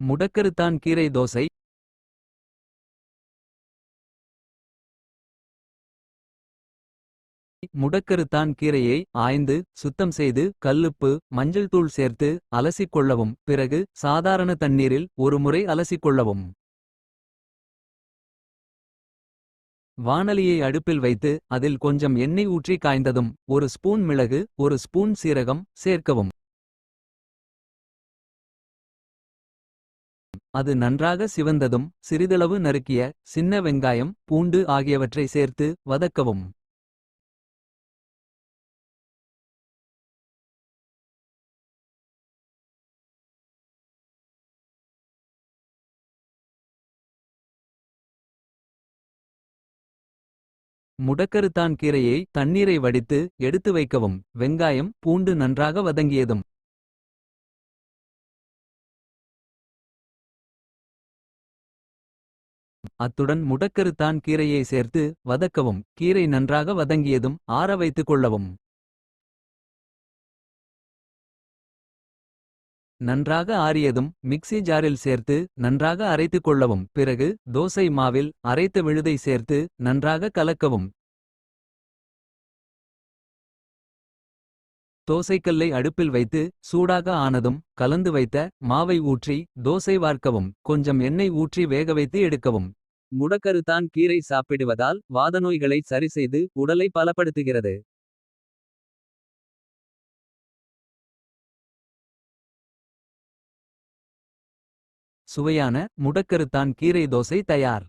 முடக்கருத்தான் கீரை தோசை. முடக்கருத்தான் கீரையை ஆய்ந்து சுத்தம் செய்து கல்லுப்பு மஞ்சள் தூள் சேர்த்து அலசிக் கொள்ளவும். பிறகு சாதாரண தண்ணீரில் ஒரு முறை அலசிக் கொள்ளவும். வாணலியை அடுப்பில் வைத்து அதில் கொஞ்சம் எண்ணெய் ஊற்றி காய்ந்ததும் ஒரு ஸ்பூன் மிளகு ஒரு ஸ்பூன் சீரகம் சேர்க்கவும். அது நன்றாக சிவந்ததும் சிறிதளவு நறுக்கிய சின்ன வெங்காயம் பூண்டு ஆகியவற்றை சேர்த்து வதக்கவும். முடக்கருத்தான் கீரையை தண்ணீரை வடித்து எடுத்து வைக்கவும். வெங்காயம் பூண்டு நன்றாக வதங்கியதும் அத்துடன் முடக்கருத்தான் கீரையை சேர்த்து வதக்கவும். கீரை நன்றாக வதங்கியதும் ஆற வைத்துக் கொள்ளவும். நன்றாக ஆறியதும் மிக்ஸி ஜாரில் சேர்த்து நன்றாக அரைத்துக் கொள்ளவும். பிறகு தோசை மாவில் அரைத்த விழுதை சேர்த்து நன்றாக கலக்கவும். தோசைக்கல்லை அடுப்பில் வைத்து சூடாக ஆனதும் கலந்து வைத்த மாவை ஊற்றி தோசை வார்க்கவும். கொஞ்சம் எண்ணெய் ஊற்றி வேகவைத்து எடுக்கவும். முடக்கருத்தான் கீரை சாப்பிடுவதால் வாதநோய்களை சரிசெய்து உடலை பலப்படுத்துகிறது. சுவையான முடக்கருத்தான் கீரை தோசை தயார்.